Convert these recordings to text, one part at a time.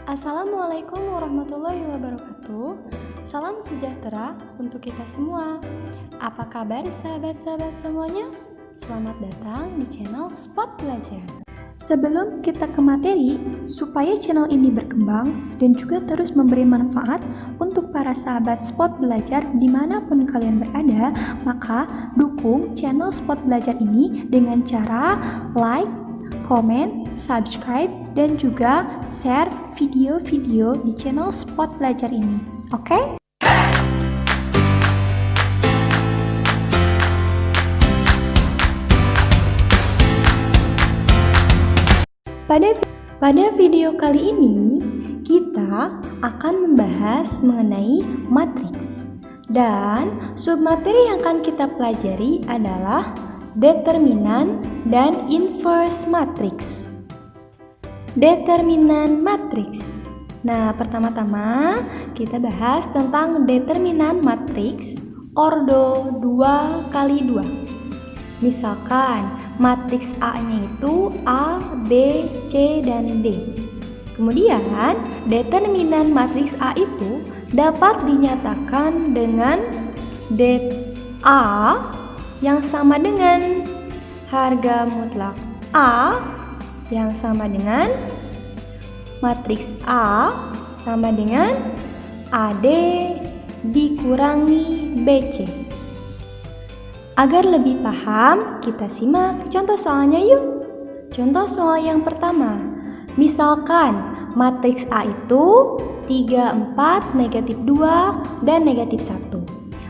Assalamualaikum warahmatullahi wabarakatuh. Salam sejahtera untuk kita semua. Apa kabar sahabat-sahabat semuanya? Selamat datang di channel Spot Belajar. Sebelum kita ke materi, supaya channel ini berkembang dan juga terus memberi manfaat untuk para sahabat Spot Belajar dimanapun kalian berada, maka dukung channel Spot Belajar ini dengan cara like, komen, subscribe, dan juga share video-video di channel Spot Belajar ini. Oke? Pada video kali ini, kita akan membahas mengenai matriks. Dan submateri yang akan kita pelajari adalah determinan dan inverse matriks. Determinan matriks. Nah, pertama-tama kita bahas tentang determinan matriks ordo 2 kali 2. Misalkan matriks A-nya itu A, B, C, dan D. Kemudian determinan matriks A itu dapat dinyatakan dengan det A yang sama dengan harga mutlak A yang sama dengan matriks A sama dengan AD dikurangi BC. Agar lebih paham, kita simak contoh soalnya yuk. Contoh soal yang pertama. Misalkan matriks A itu 3, 4, negatif 2, dan negatif 1.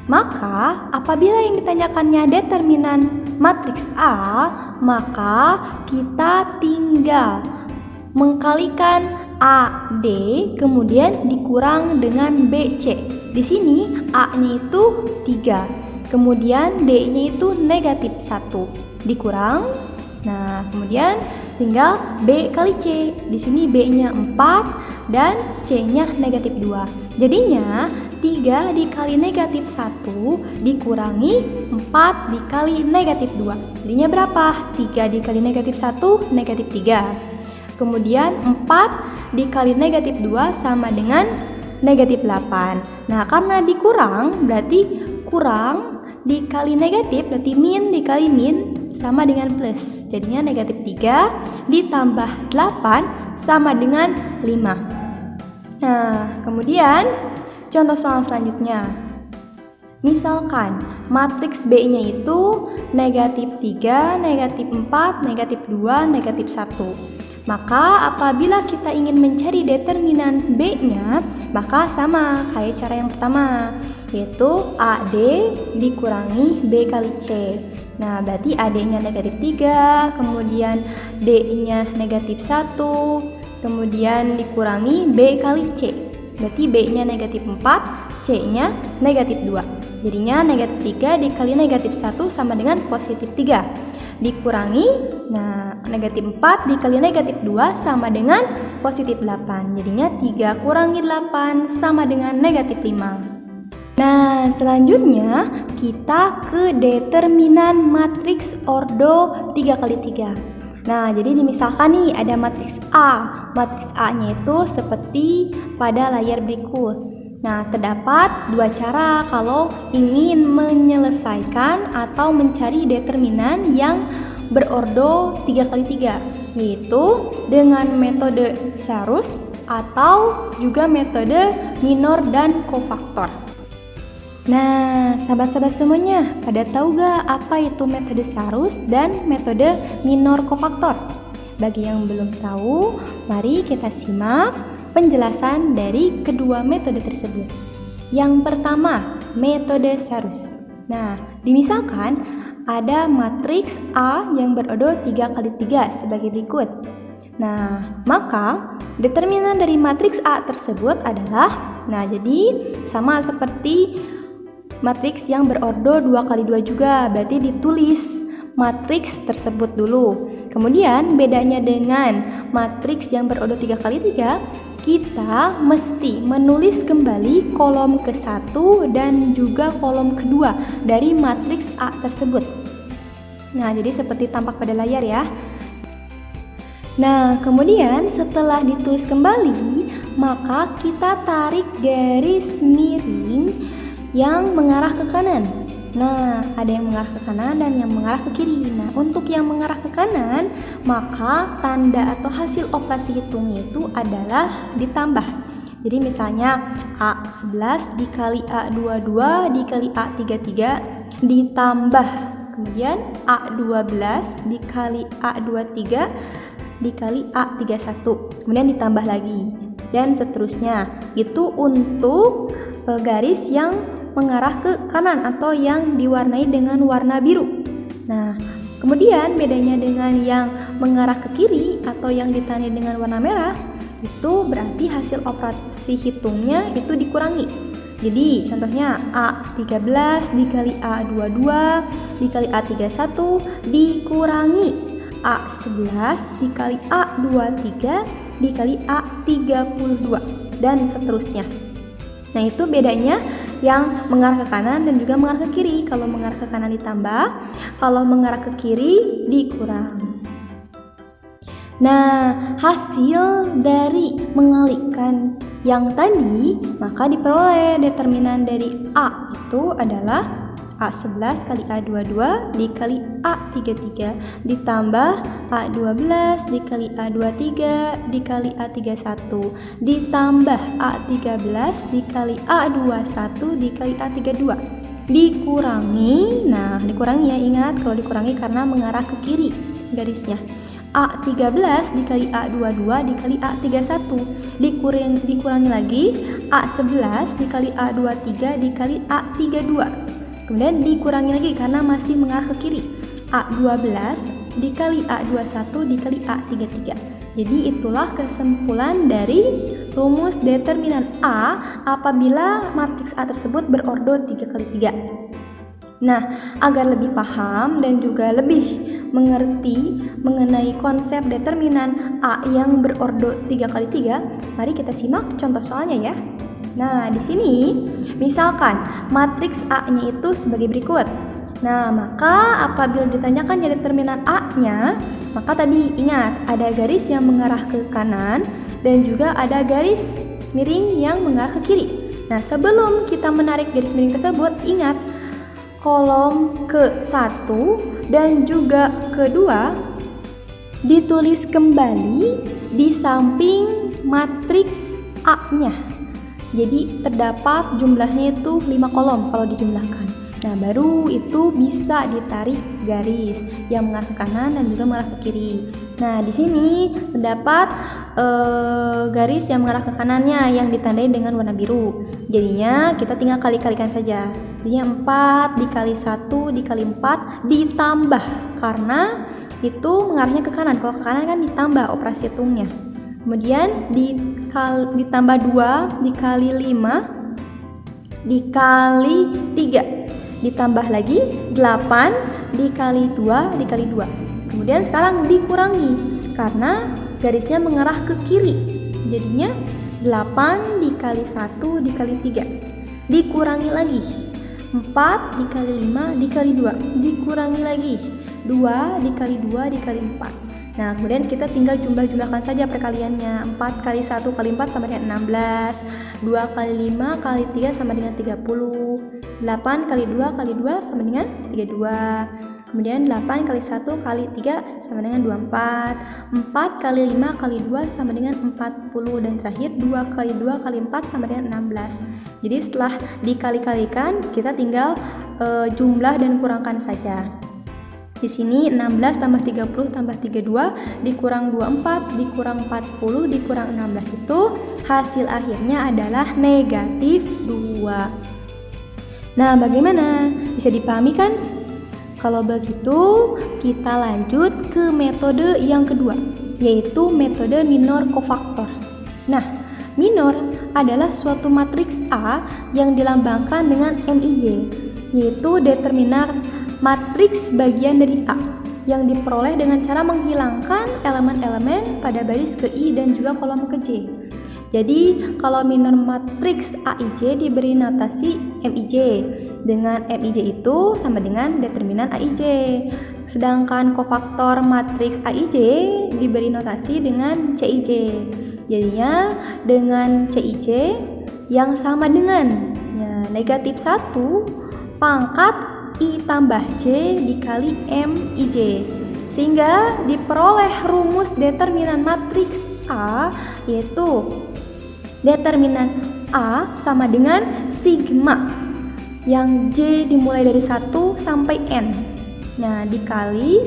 Maka apabila yang ditanyakannya determinan matriks A, maka kita tinggal mengkalikan AD kemudian dikurang dengan BC. Di sini A-nya itu 3. Kemudian D-nya itu negatif 1 dikurang. Nah, kemudian tinggal B kali C. Di sini B-nya 4 dan C-nya negatif 2. Jadinya 3 dikali negatif 1 dikurangi 4 dikali negatif 2. Jadinya berapa? 3 dikali negatif 1 negatif 3. Kemudian 4 dikali negatif 2 sama dengan negatif 8. Nah, karena dikurang berarti kurang dikali negatif berarti min dikali min sama dengan plus. Jadinya negatif 3 ditambah 8 sama dengan 5. Nah, kemudian contoh soal selanjutnya. Misalkan matriks B-nya itu negatif 3, negatif 4, negatif 2, negatif 1. Maka apabila kita ingin mencari determinan B-nya, maka sama kayak cara yang pertama, yaitu AD dikurangi B kali C. Nah, berarti AD-nya negatif 3, kemudian D-nya negatif 1, kemudian dikurangi B kali C. Berarti B-nya negatif 4, C-nya negatif 2. Jadinya negatif 3 dikali negatif 1 sama dengan positif 3. Dikurangi, nah negatif 4 dikali negatif 2 sama dengan positif 8. Jadinya 3 kurangi 8 sama dengan negatif 5. Nah, selanjutnya kita ke determinan matriks ordo 3 kali 3. Nah, jadi misalkan nih ada matriks A. Matriks A-nya itu seperti pada layar berikut. Nah, terdapat dua cara kalau ingin menyelesaikan atau mencari determinan yang berordo 3 kali 3, yaitu dengan metode Sarus atau juga metode minor dan kofaktor. Nah, sahabat-sahabat semuanya, pada tahu gak apa itu metode Sarus dan metode minor kofaktor? Bagi yang belum tahu, mari kita simak penjelasan dari kedua metode tersebut. Yang pertama, metode Sarus. Nah, dimisalkan ada matriks A yang berordo 3 kali 3 sebagai berikut. Nah, maka determinan dari matriks A tersebut adalah, nah jadi sama seperti matriks yang berordo 2 kali 2 juga, berarti ditulis matriks tersebut dulu. Kemudian bedanya dengan matriks yang berordo 3 kali 3, kita mesti menulis kembali kolom ke-1 dan juga kolom kedua dari matriks A tersebut. Nah, jadi seperti tampak pada layar ya. Nah, kemudian setelah ditulis kembali, maka kita tarik garis miring yang mengarah ke kanan. Nah, ada yang mengarah ke kanan dan yang mengarah ke kiri. Nah, untuk yang mengarah ke kanan, maka tanda atau hasil operasi hitungnya itu adalah ditambah. Jadi misalnya A11 dikali A22 dikali A33 ditambah. Kemudian A12 dikali A23 dikali A31. Kemudian ditambah lagi. Dan seterusnya. Itu untuk garis yang mengarah ke kanan atau yang diwarnai dengan warna biru. Nah, kemudian bedanya dengan yang mengarah ke kiri atau yang ditandai dengan warna merah, itu berarti hasil operasi hitungnya itu dikurangi. Jadi contohnya A13 dikali A22 dikali A31 dikurangi A11 dikali A23 dikali A32 dan seterusnya. Nah, itu bedanya yang mengarah ke kanan dan juga mengarah ke kiri. Kalau mengarah ke kanan ditambah, kalau mengarah ke kiri dikurang. Nah, hasil dari mengalihkan yang tadi, maka diperoleh determinan dari A itu adalah A11 kali A22 dikali A33 ditambah A12 dikali A23 dikali A31 ditambah A13 dikali A21 dikali A32 dikurangi. Nah, dikurangi ya, ingat kalau dikurangi karena mengarah ke kiri garisnya. A13 dikali A22 dikali A31 dikurangi lagi A11 dikali A23 dikali A32. Kemudian dikurangi lagi karena masih mengarah ke kiri. A12 dikali A21 dikali A33. Jadi itulah kesimpulan dari rumus determinan A apabila matriks A tersebut berordo 3x3. Nah, agar lebih paham dan juga lebih mengerti mengenai konsep determinan A yang berordo 3x3, mari kita simak contoh soalnya ya. Nah, di sini misalkan matriks A-nya itu sebagai berikut. Nah, maka apabila ditanyakan ya determinan A-nya, maka tadi ingat ada garis yang mengarah ke kanan dan juga ada garis miring yang mengarah ke kiri. Nah, sebelum kita menarik garis miring tersebut, ingat kolom ke-1 dan juga ke-2 ditulis kembali di samping matriks A-nya. Jadi terdapat jumlahnya itu 5 kolom kalau dijumlahkan. Nah, baru itu bisa ditarik garis yang mengarah ke kanan dan juga mengarah ke kiri. Nah, di sini terdapat garis yang mengarah ke kanannya yang ditandai dengan warna biru. Jadinya kita tinggal kali-kalikan saja. Jadinya 4 dikali 1 dikali 4 ditambah karena itu mengarahnya ke kanan. Kalau ke kanan kan ditambah operasi hitungnya. Kemudian ditambah 2 dikali 5 dikali 3 ditambah lagi 8 dikali 2 dikali 2. Kemudian sekarang dikurangi karena garisnya mengarah ke kiri. Jadinya 8 dikali 1 dikali 3 dikurangi lagi 4 dikali 5 dikali 2 dikurangi lagi 2 dikali 2 dikali 4. Nah, kemudian kita tinggal jumlah-jumlahkan saja perkaliannya. 4 kali 1 kali 4 sama dengan 16. 2 kali 5 kali 3 sama dengan 30. 8 kali 2 kali 2 sama dengan 32. Kemudian 8 kali 1 kali 3 sama dengan 24. 4 kali 5 kali 2 sama dengan 40. Dan terakhir 2 kali 2 kali 4 sama dengan 16. Jadi setelah dikali-kalikan, kita tinggal jumlah dan kurangkan saja. Di sini 16 tambah 30 tambah 32 dikurang 24 dikurang 40 dikurang 16 itu hasil akhirnya adalah negatif 2. Nah, bagaimana? Bisa dipahami kan? Kalau begitu, kita lanjut ke metode yang kedua, yaitu metode minor kofaktor. Nah, minor adalah suatu matriks A yang dilambangkan dengan MIJ, yaitu determinan matriks bagian dari A yang diperoleh dengan cara menghilangkan elemen-elemen pada baris ke I dan juga kolom ke J. Jadi, kalau minor matriks AIJ diberi notasi MIJ, dengan MIJ itu sama dengan determinan AIJ. Sedangkan kofaktor matriks AIJ diberi notasi dengan CIJ. Jadinya dengan CIJ yang sama dengan negatif 1 pangkat I tambah J dikali MIJ. Sehingga diperoleh rumus determinan matriks A, yaitu determinan A sama dengan sigma yang J dimulai dari 1 sampai N. Nah, dikali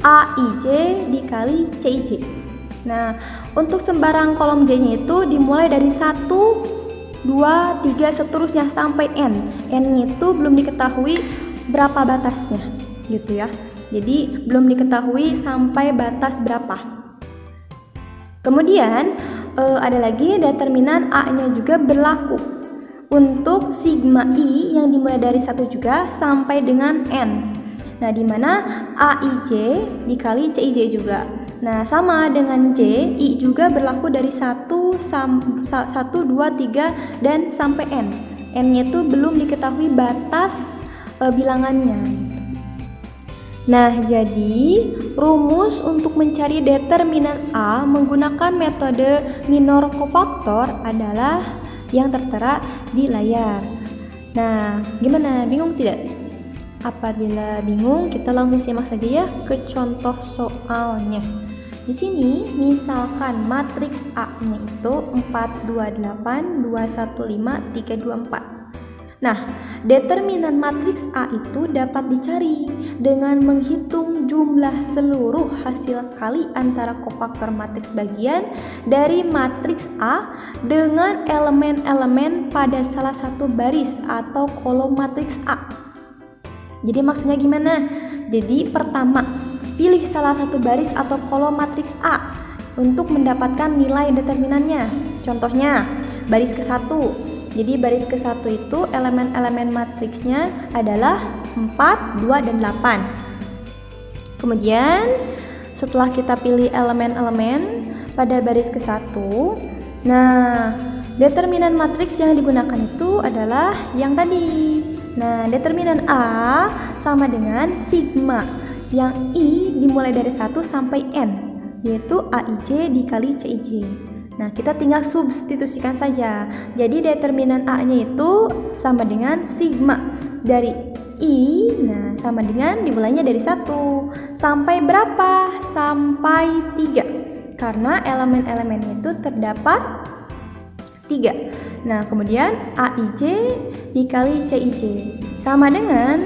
AIJ dikali CIJ. Nah, untuk sembarang kolom J-nya itu dimulai dari 1, 2, 3 seterusnya sampai N. N-nya itu belum diketahui berapa batasnya, gitu ya. Jadi belum diketahui sampai batas berapa. Kemudian ada lagi determinan A-nya juga berlaku untuk sigma I yang dimulai dari 1 juga sampai dengan N. Nah, di mana AIJ dikali CIJ juga. Nah, sama dengan J, I juga berlaku dari 1, 2, 3 dan sampai N. N-nya itu belum diketahui batas bilangannya. Nah, jadi rumus untuk mencari determinan A menggunakan metode minor kofaktor adalah yang tertera di layar. Nah, gimana? Bingung tidak? Apabila bingung, kita langsung simak saja ya ke contoh soalnya. Di sini, misalkan matriks A-nya itu 4, 2, 8, 2, 1, 5, 3, 2, 4. Nah, determinan matriks A itu dapat dicari dengan menghitung jumlah seluruh hasil kali antara kofaktor matriks bagian dari matriks A dengan elemen-elemen pada salah satu baris atau kolom matriks A. Jadi maksudnya gimana? Jadi pertama, pilih salah satu baris atau kolom matriks A untuk mendapatkan nilai determinannya. Contohnya, baris ke-1. Jadi baris ke-1 itu elemen-elemen matriksnya adalah 4, 2, dan 8. Kemudian setelah kita pilih elemen-elemen pada baris ke-1, nah determinan matriks yang digunakan itu adalah yang tadi. Nah, determinan A sama dengan sigma yang I dimulai dari 1 sampai N, yaitu AIJ dikali CIJ. Nah, kita tinggal substitusikan saja. Jadi determinan A-nya itu sama dengan sigma dari I, nah sama dengan dimulainya dari 1. Sampai berapa? Sampai 3. Karena elemen-elemennya itu terdapat 3. Nah, kemudian AIJ dikali CIJ sama dengan,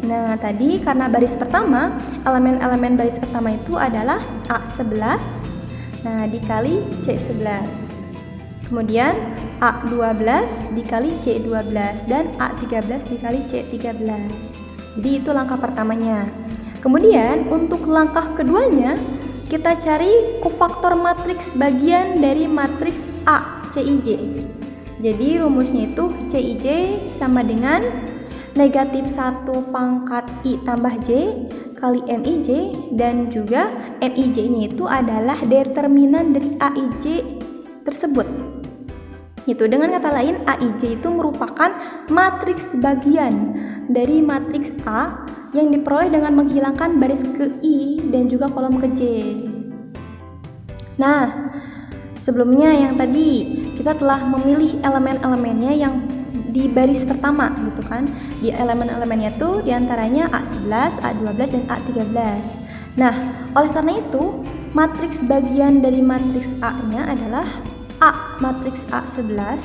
nah tadi karena baris pertama, elemen-elemen baris pertama itu adalah A11, nah dikali C11. Kemudian A12 dikali C12 dan A13 dikali C13. Jadi itu langkah pertamanya. Kemudian untuk langkah keduanya, kita cari kofaktor matriks bagian dari matriks A, CIJ. Jadi rumusnya itu CIJ sama dengan negatif 1 pangkat I tambah J kali MIJ, dan juga MIJ-nya itu adalah determinan dari AIJ tersebut. Itu dengan kata lain, AIJ itu merupakan matriks bagian dari matriks A yang diperoleh dengan menghilangkan baris ke I dan juga kolom ke J. Nah, sebelumnya yang tadi kita telah memilih elemen-elemennya yang di baris pertama gitu kan. Di elemen-elemennya tuh diantaranya A11, A12, dan A13. Nah, oleh karena itu matriks bagian dari matriks A-nya adalah A, matriks A11,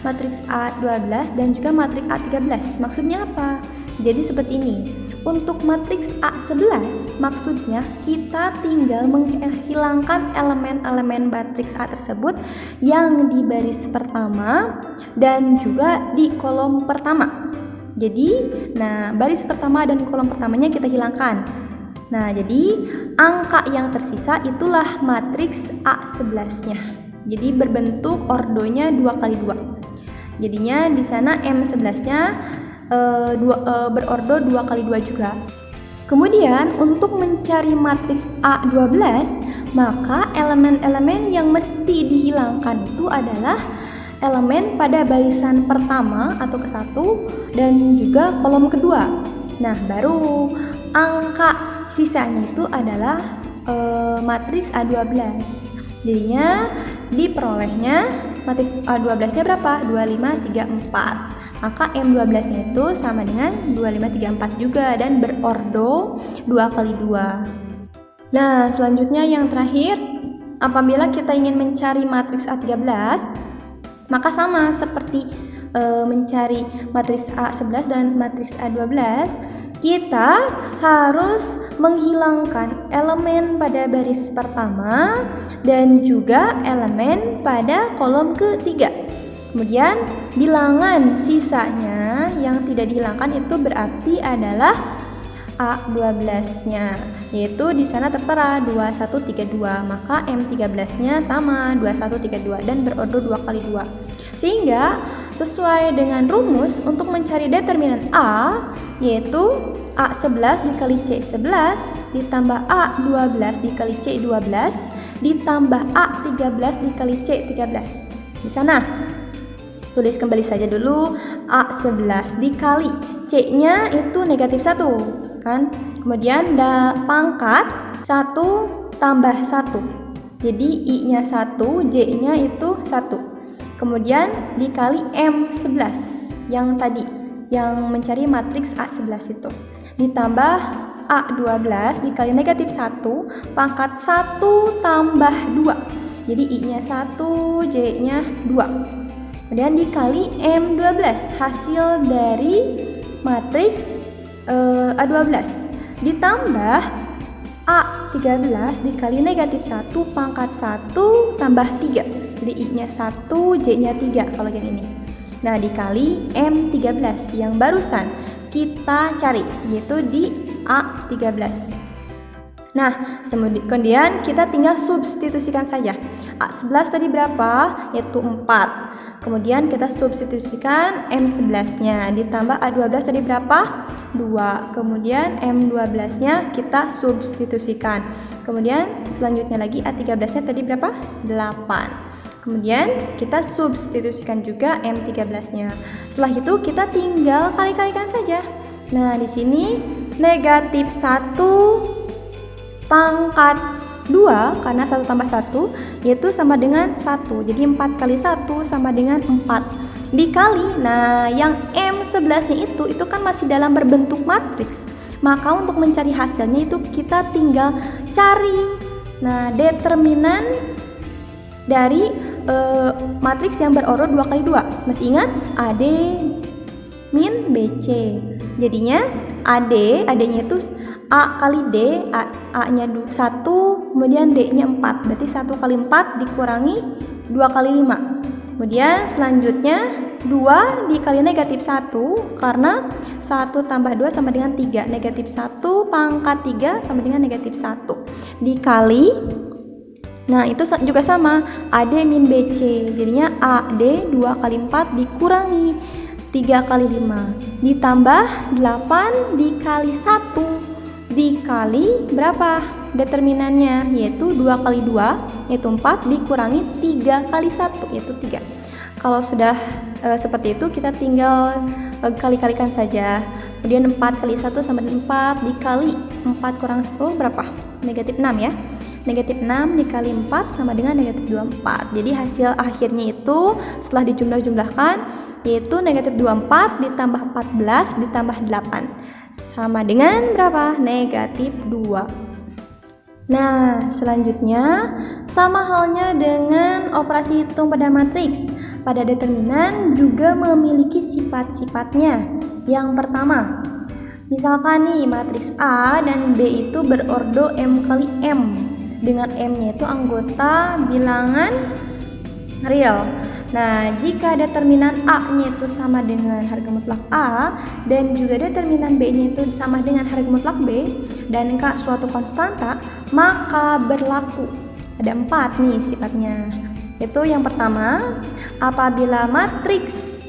matriks A12, dan juga matriks A13. Maksudnya apa? Jadi seperti ini. Untuk matriks A11, maksudnya kita tinggal menghilangkan elemen-elemen matriks A tersebut yang di baris pertama dan juga di kolom pertama. Jadi, nah baris pertama dan kolom pertamanya kita hilangkan. Nah, jadi angka yang tersisa itulah matriks A11-nya. Jadi berbentuk ordonya 2x2. Jadinya di sana M11-nya berordo 2x2 juga. Kemudian untuk mencari matriks A12, maka elemen-elemen yang mesti dihilangkan itu adalah elemen pada barisan pertama atau ke-1 dan juga kolom kedua. Nah, baru angka sisanya itu adalah matriks A12. Jadinya diperolehnya matriks A12-nya berapa? 25, 3, 4. Maka M12-nya itu sama dengan 25, 3, 4 juga dan berordo 2 kali 2. Nah, selanjutnya yang terakhir, apabila kita ingin mencari matriks A13, maka sama seperti mencari matriks A11 dan matriks A12, kita harus menghilangkan elemen pada baris pertama dan juga elemen pada kolom ketiga. Kemudian bilangan sisanya yang tidak dihilangkan itu berarti adalah A12-nya, yaitu di sana tertera 2132, maka M13-nya sama 2132 dan berordo 2 kali 2. Sehingga sesuai dengan rumus untuk mencari determinan A, yaitu A11 dikali C11 ditambah A12 dikali C12 ditambah A13 dikali C13. Di sana tulis kembali saja dulu A11 dikali C-nya itu negatif 1 kan. Kemudian pangkat 1 tambah 1. Jadi I-nya 1, J-nya itu 1. Kemudian dikali M11 yang tadi, yang mencari matriks A11 itu. Ditambah A12 dikali negatif 1, pangkat 1 tambah 2. Jadi I-nya 1, J-nya 2. Kemudian dikali M12, hasil dari matriks A12. Ditambah A13 dikali negatif 1, pangkat 1 tambah 3. Jadi I-nya 1, J-nya 3 kalau yang ini. Nah, dikali M13 yang barusan kita cari, yaitu di A13. Nah, kemudian kita tinggal substitusikan saja. A11 tadi berapa? Yaitu 4. Kemudian kita substitusikan M11-nya, ditambah A12 tadi berapa? 2. Kemudian M12-nya kita substitusikan. Kemudian selanjutnya lagi A13-nya tadi berapa? 8. Kemudian kita substitusikan juga M13-nya. Setelah itu kita tinggal kali-kalikan saja. Nah, di sini negatif 1 pangkat 2 karena 1 tambah 1 yaitu sama dengan 1. Jadi 4 kali 1 sama dengan 4. Dikali, nah yang M11-nya itu kan masih dalam berbentuk matriks. Maka untuk mencari hasilnya itu kita tinggal cari determinan dari matriks yang berordo 2 kali 2. Masih ingat? AD min BC. Jadinya AD-nya itu A kali D, A-nya 1, kemudian D-nya 4. Berarti 1 kali 4 dikurangi 2 kali 5. Kemudian selanjutnya 2 dikali negatif 1, karena 1 tambah 2 sama dengan 3. Negatif 1 pangkat 3 sama dengan negatif 1. Dikali, nah itu juga sama, AD min BC. Jadinya AD 2 kali 4 dikurangi 3 kali 5. Ditambah 8 dikali 1. Dikali berapa determinannya, yaitu 2 kali 2 yaitu 4 dikurangi 3 kali 1 yaitu 3. Kalau sudah seperti itu kita tinggal kali-kalikan saja. Kemudian 4 kali 1 sama dengan 4 dikali 4 kurang 10 berapa? Negatif 6 ya. Negatif 6 dikali 4 sama dengan negatif 24. Jadi hasil akhirnya itu setelah dijumlah-jumlahkan yaitu negatif 24 ditambah 14 ditambah 8 sama dengan berapa? Negatif 2. Nah, selanjutnya sama halnya dengan operasi hitung pada matriks. Pada determinan juga memiliki sifat-sifatnya. Yang pertama, misalkan nih matriks A dan B itu berordo M kali M, dengan M-nya itu anggota bilangan real. Nah, jika determinan A-nya itu sama dengan harga mutlak A dan juga determinan B-nya itu sama dengan harga mutlak B dan K suatu konstanta, maka berlaku. Ada 4 nih sifatnya. Itu yang pertama, apabila matriks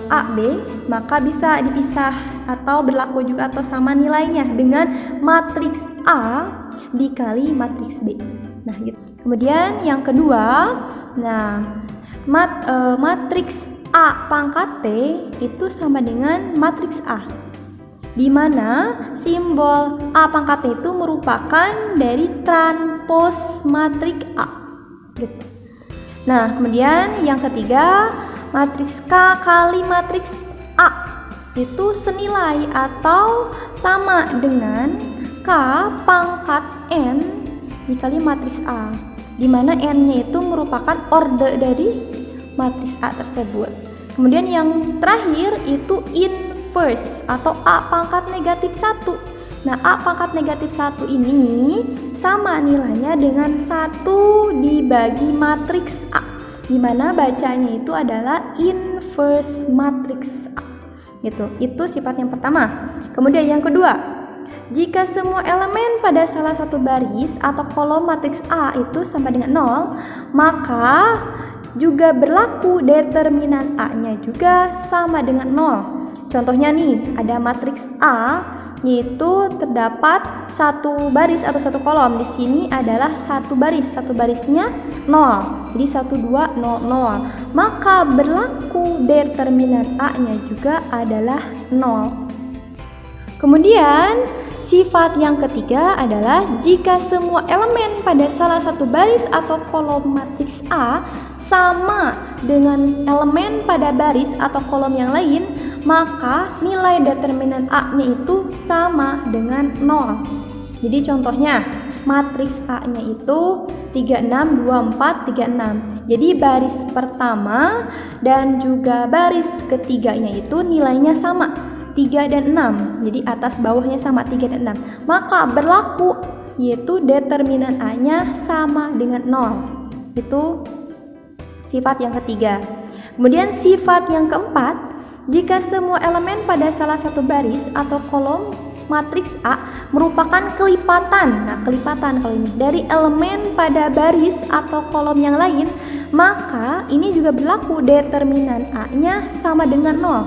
A, B, maka bisa dipisah atau berlaku juga atau sama nilainya dengan matriks A dikali matriks B. Nah, gitu. Kemudian yang kedua, matriks A pangkat T itu sama dengan matriks A. di mana simbol A pangkatnya itu merupakan dari transpos matriks A gitu. Nah, kemudian yang ketiga, matriks K kali matriks A itu senilai atau sama dengan K pangkat N dikali matriks A, di mana N-nya itu merupakan orde dari matriks A tersebut. Kemudian yang terakhir itu inverse atau A pangkat negatif 1. Nah, A pangkat negatif 1 ini sama nilainya dengan 1 dibagi matriks A, di mana bacanya itu adalah inverse matriks A. Gitu. Itu sifat yang pertama. Kemudian yang kedua, jika semua elemen pada salah satu baris atau kolom matriks A itu sama dengan 0, maka juga berlaku determinan A-nya juga sama dengan 0. Contohnya nih, ada matriks A yaitu terdapat satu baris atau satu kolom. Di sini adalah satu barisnya 0. Jadi 1 2 0 0. Maka berlaku determinan A-nya juga adalah 0. Kemudian sifat yang ketiga adalah jika semua elemen pada salah satu baris atau kolom matriks A sama dengan elemen pada baris atau kolom yang lain, maka nilai determinan A-nya itu sama dengan 0. Jadi contohnya, matriks A-nya itu 3 6 2 4 3 6. Jadi baris pertama dan juga baris ketiganya itu nilainya sama, 3 dan 6. Jadi atas bawahnya sama, 3 dan 6. Maka berlaku yaitu determinan A-nya sama dengan 0. Itu sifat yang ketiga. Kemudian sifat yang keempat, jika semua elemen pada salah satu baris atau kolom matriks A merupakan kelipatan. Nah, kelipatan kalau ini dari elemen pada baris atau kolom yang lain, maka ini juga berlaku determinan A-nya sama dengan 0.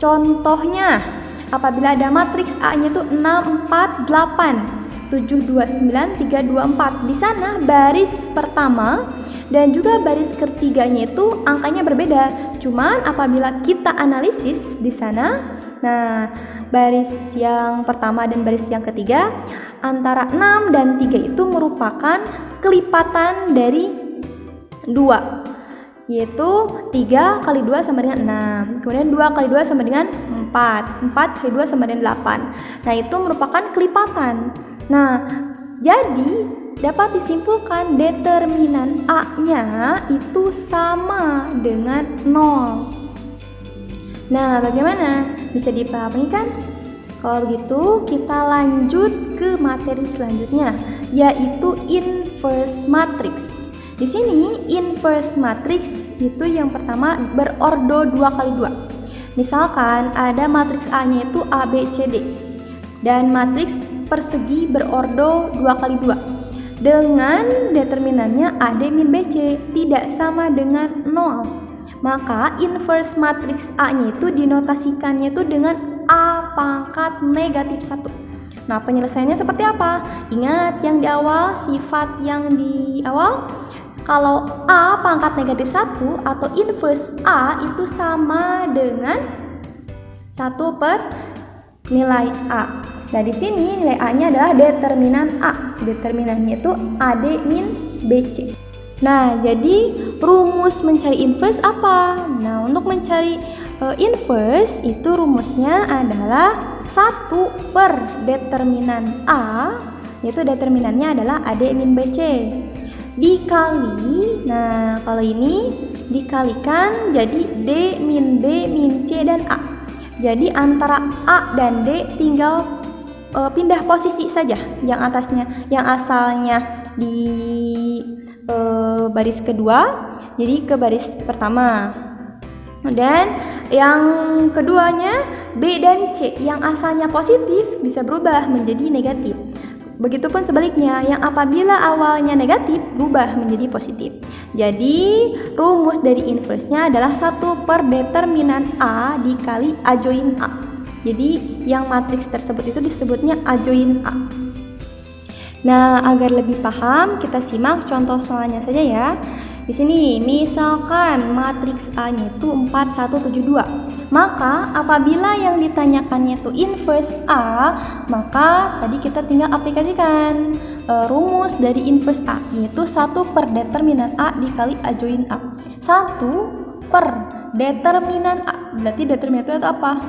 Contohnya, apabila ada matriks A-nya itu 6 4 8 7 2 9 3 2 4. Di sana baris pertama dan juga baris ketiganya itu angkanya berbeda. Cuman apabila kita analisis di sana, nah baris yang pertama dan baris yang ketiga antara 6 dan 3 itu merupakan kelipatan dari 2, yaitu 3 kali 2 sama dengan 6. Kemudian 2 kali 2 sama dengan 4. 4 kali 2 sama dengan 8. Nah, itu merupakan kelipatan. Nah, jadi dapat disimpulkan determinan A-nya itu sama dengan 0. Nah, bagaimana? Bisa dipahami kan? Kalau begitu, kita lanjut ke materi selanjutnya, yaitu inverse matrix. Di sini, inverse matrix itu yang pertama berordo 2 kali 2. Misalkan ada matriks A-nya itu A, B, C, D. Dan matriks persegi berordo 2 kali 2. Dengan determinannya AD min BC tidak sama dengan 0. Maka inverse matriks A-nya itu dinotasikannya itu dengan A pangkat negatif 1. Nah, penyelesaiannya seperti apa? Ingat yang di awal, sifat yang di awal. Kalau A pangkat negatif 1 atau inverse A itu sama dengan 1 per nilai A. Nah, di sini nilai A-nya adalah determinan A. Determinannya itu AD min BC. Nah, jadi rumus mencari inverse apa? Nah, untuk mencari inverse itu rumusnya adalah 1 per determinan A, yaitu determinannya adalah AD min BC. Dikali, nah kalau ini dikalikan jadi D min B min C dan A. Jadi antara A dan D tinggal pindah posisi saja, yang atasnya, yang asalnya di baris kedua jadi ke baris pertama, dan yang keduanya B dan C yang asalnya positif bisa berubah menjadi negatif. Begitupun sebaliknya, yang apabila awalnya negatif berubah menjadi positif. Jadi rumus dari inverse-nya adalah 1 per determinan A dikali adjoin A. Jadi yang matriks tersebut itu disebutnya adjoin A. Nah, agar lebih paham kita simak contoh soalnya saja ya. Di sini misalkan matriks A-nya itu 4, 1, 7, 2. Maka apabila yang ditanyakannya itu inverse A, maka tadi kita tinggal aplikasikan rumus dari inverse A, yaitu 1 per determinan A dikali A join A. 1 per determinan A, berarti determinan itu apa?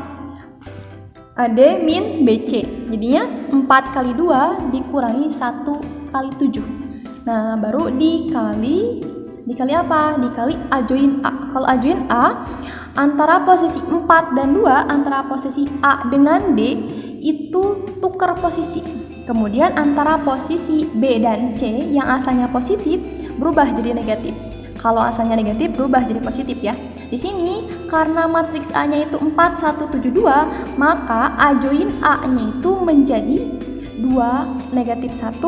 AD min BC. Jadinya 4 kali 2 dikurangi 1 kali 7. Nah, baru dikali apa? Dikali A join A. Kalau A join A, antara posisi 4 dan 2, antara posisi A dengan D, itu tukar posisi. Kemudian antara posisi B dan C yang asalnya positif berubah jadi negatif. Kalau asalnya negatif berubah jadi positif ya. Di sini karena matriks A-nya itu 4, 1, 7, 2, maka A join A-nya itu menjadi 2, negatif 1,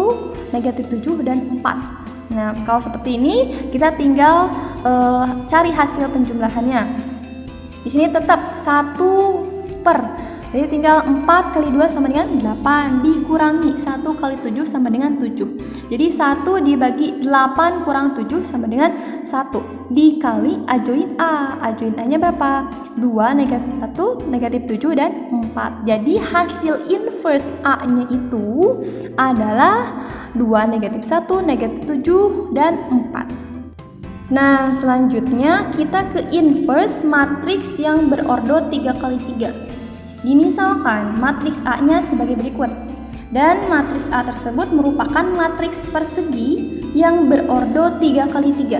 negatif 7, dan 4. Nah, kalau seperti ini kita tinggal cari hasil penjumlahannya. Di sini tetap 1 per, jadi tinggal 4 kali 2 sama dengan 8 dikurangi 1 kali 7 sama dengan 7. Jadi 1 dibagi 8 kurang 7 sama dengan 1 dikali A join A. A join A-nya berapa? 2, negatif 1, negatif 7, dan 4. Jadi hasil inverse A-nya itu adalah 2, negatif 1, negatif 7, dan 4. Nah, selanjutnya kita ke inverse matriks yang berordo 3 kali 3. Dimisalkan matriks A-nya sebagai berikut. Dan matriks A tersebut merupakan matriks persegi yang berordo 3 kali 3.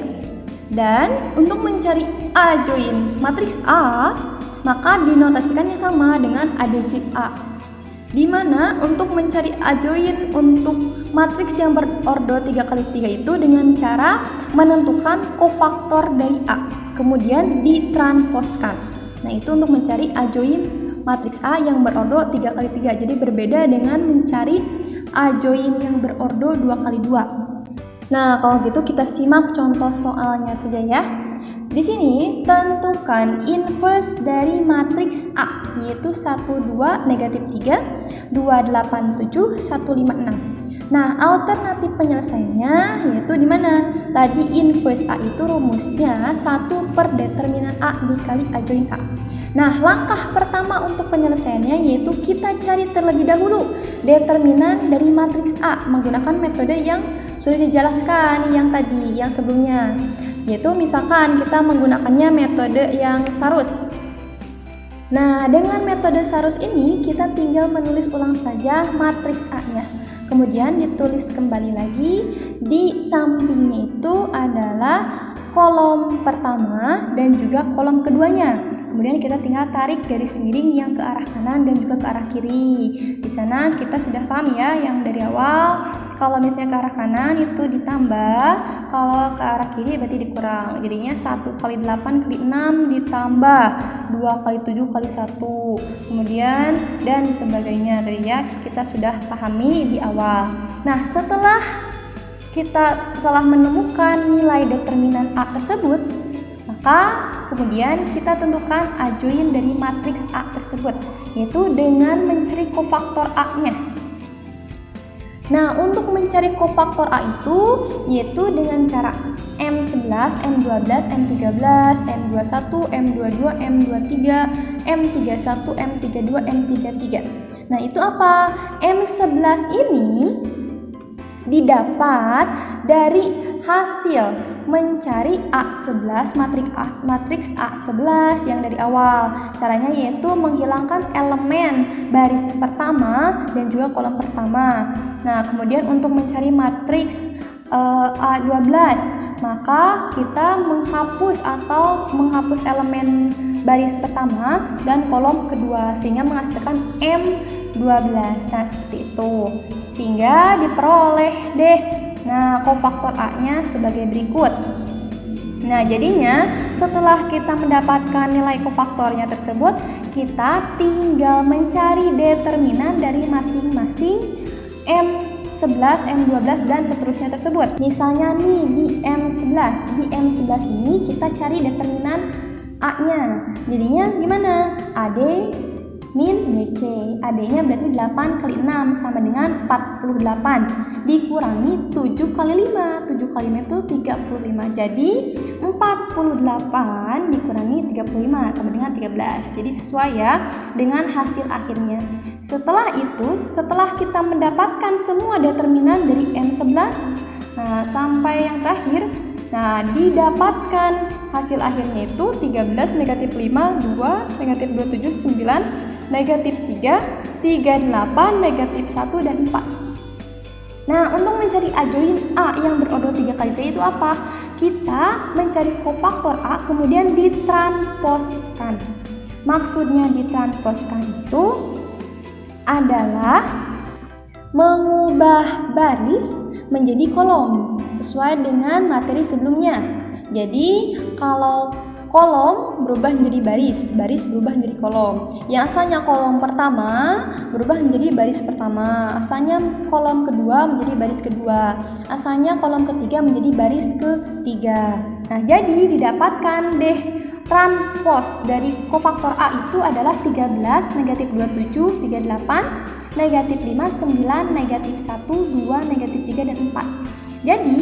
Dan untuk mencari A join matriks A, maka dinotasikannya sama dengan ADJ A. Di mana untuk mencari A join untuk matriks yang berordo 3 kali 3 itu dengan cara menentukan kofaktor dari A, kemudian ditranspozkan. Nah, itu untuk mencari A join matriks A yang berordo 3 kali 3. Jadi berbeda dengan mencari A join yang berordo 2 kali 2. Nah, kalau gitu kita simak contoh soalnya saja ya. Di sini tentukan inverse dari matriks A, yaitu 1, 2, negatif 3, 2, 8, 7, 1, 5, 6. Nah, alternatif penyelesaiannya yaitu di mana? Tadi inverse A itu rumusnya 1 per determinan A dikali A join A. Nah, langkah pertama untuk penyelesaiannya yaitu kita cari terlebih dahulu determinan dari matriks A menggunakan metode yang sudah dijelaskan yang sebelumnya. Yaitu misalkan kita menggunakannya metode yang Sarus. Nah, dengan metode Sarus ini kita tinggal menulis ulang saja matriks A-nya. Kemudian ditulis kembali lagi, di sampingnya itu adalah kolom pertama dan juga kolom keduanya. Kemudian kita tinggal tarik garis miring yang ke arah kanan dan juga ke arah kiri. Di sana kita sudah paham ya yang dari awal. Kalau misalnya ke arah kanan itu ditambah, kalau ke arah kiri berarti dikurang. Jadinya 1 kali 8 kali 6 ditambah 2 kali 7 kali 1. Kemudian dan sebagainya tadi ya kita sudah pahami di awal. Nah, setelah kita telah menemukan nilai determinan A tersebut, maka kemudian kita tentukan A join dari matriks A tersebut, yaitu dengan mencari kofaktor A-nya. Nah, untuk mencari kofaktor A itu yaitu dengan cara M11, M12, M13, M21, M22, M23, M31, M32, M33. Nah, itu apa? M11 ini didapat dari hasil mencari A11 matriks A11 yang dari awal. Caranya yaitu menghilangkan elemen baris pertama dan juga kolom pertama. Nah, kemudian untuk mencari matriks A12, maka kita menghapus elemen baris pertama dan kolom kedua sehingga menghasilkan M12. Nah, seperti itu. Sehingga diperoleh deh kofaktor A-nya sebagai berikut. Nah, jadinya setelah kita mendapatkan nilai kofaktornya tersebut, kita tinggal mencari determinan dari masing-masing M11, M12, dan seterusnya tersebut. Misalnya nih di M11 ini kita cari determinan A-nya. Jadinya gimana? AD min BC. AD-nya berarti 8 kali 6 sama dengan 48. Dikurangi 7 kali 5. 7 kali 5 itu 35. Jadi 48 dikurangi 35 sama dengan 13. Jadi sesuai ya dengan hasil akhirnya. Setelah itu, setelah kita mendapatkan semua determinan dari M11, nah sampai yang terakhir, nah didapatkan hasil akhirnya itu 13, negatif 5, 2, negatif 27, 9, negatif 3, 38, negatif 1, dan 4. Nah, untuk mencari A join A yang berordo 3 kali T itu apa? Kita mencari kofaktor A kemudian ditransposkan. Maksudnya ditransposkan itu adalah mengubah baris menjadi kolom sesuai dengan materi sebelumnya. Jadi kalau kolom berubah menjadi baris, baris berubah menjadi kolom. Yang asalnya kolom pertama berubah menjadi baris pertama, asalnya kolom kedua menjadi baris kedua, asalnya kolom ketiga menjadi baris ketiga. Nah, jadi didapatkan deh transpos dari kofaktor A itu adalah 13, negatif 27, 38, negatif 5, 9, negatif 1, 2, negatif 3, dan 4. Jadi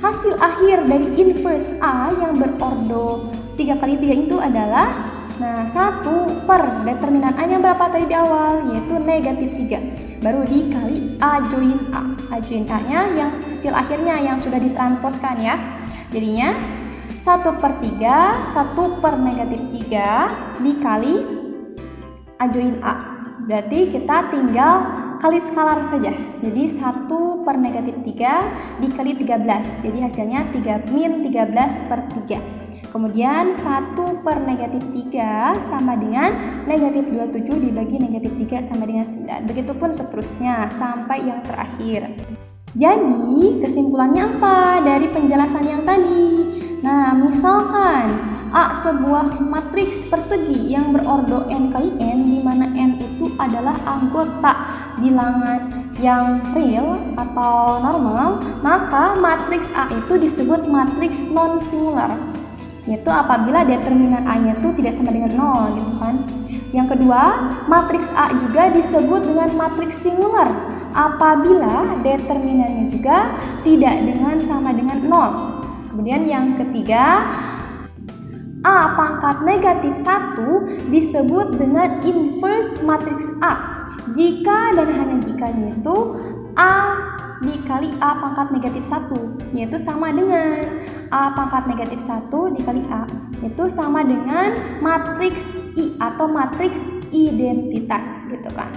hasil akhir dari inverse A yang berordo 3 kali 3 itu adalah 1 per determinan A nya berapa tadi di awal, yaitu negatif 3, baru dikali A join A. A join A nya yang hasil akhirnya yang sudah ditransposkan ya. Jadinya 1/3, 1 per negatif 3 dikali A join A. Berarti kita tinggal kali skalar saja. Jadi 1 per negatif 3 dikali 13. Jadi hasilnya 3 min 13/3. Kemudian 1 per negatif 3 sama dengan negatif 27 dibagi negatif 3 sama dengan 9. Begitupun seterusnya sampai yang terakhir. Jadi kesimpulannya apa dari penjelasan yang tadi? Nah, misalkan A sebuah matriks persegi yang berordo n kali n, di mana n itu adalah anggota bilangan yang real atau normal, maka matriks A itu disebut matriks non singular, yaitu apabila determinan A-nya itu tidak sama dengan 0 gitu kan. Yang kedua, matriks A juga disebut dengan matriks singular apabila determinannya juga tidak sama dengan 0. Kemudian yang ketiga, A pangkat negatif 1 disebut dengan inverse matriks A jika dan hanya jikanya itu A dikali A pangkat negatif 1, yaitu sama dengan A pangkat negatif 1 dikali A, itu sama dengan matriks I atau matriks identitas gitu kan.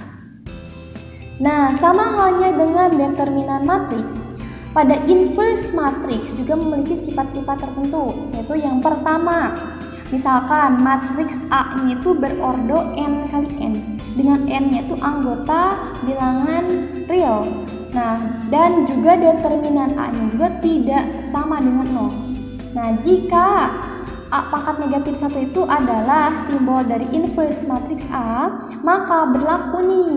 Nah, sama halnya dengan determinan matriks, pada inverse matriks juga memiliki sifat-sifat tertentu, yaitu yang pertama, misalkan matriks A-nya itu berordo n kali n, dengan n-nya itu anggota bilangan real. Nah, dan juga determinan A-nya juga tidak sama dengan 0. Nah, jika A pangkat negatif 1 itu adalah simbol dari inverse matriks A, maka berlaku nih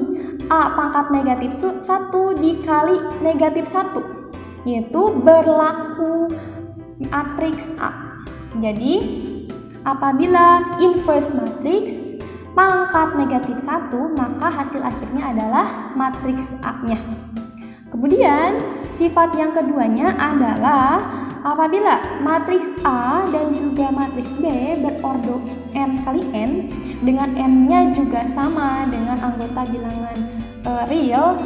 A pangkat negatif 1 dikali negatif 1, yaitu berlaku matriks A. Jadi apabila inverse matriks pangkat negatif 1, maka hasil akhirnya adalah matriks A-nya. Kemudian sifat yang keduanya adalah apabila matriks A dan juga matriks B berordo n kali n, dengan n-nya juga sama dengan anggota bilangan real,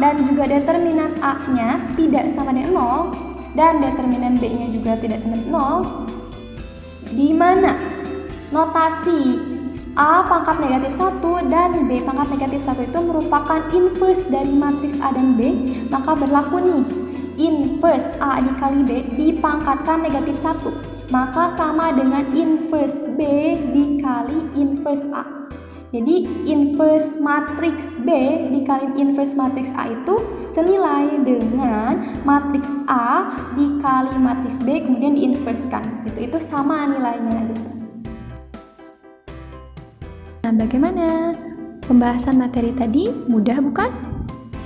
dan juga determinan A-nya tidak sama dengan 0 dan determinan B-nya juga tidak sama dengan 0, di mana notasi A pangkat negatif 1 dan B pangkat negatif 1 itu merupakan inverse dari matriks A dan B, maka berlaku nih inverse A dikali B dipangkatkan negatif 1, maka sama dengan inverse B dikali inverse A. Jadi inverse matriks B dikali inverse matriks A itu senilai dengan matriks A dikali matriks B kemudian diinverskan. Itu sama nilainya gitu. Nah, bagaimana? Pembahasan materi tadi mudah bukan?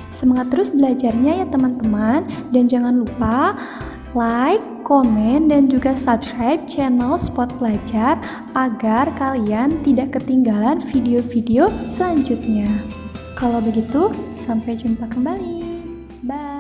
Semangat terus belajarnya ya teman-teman, dan jangan lupa like, komen, dan juga subscribe channel Spot Pelajar agar kalian tidak ketinggalan video-video selanjutnya. Kalau begitu, sampai jumpa kembali. Bye.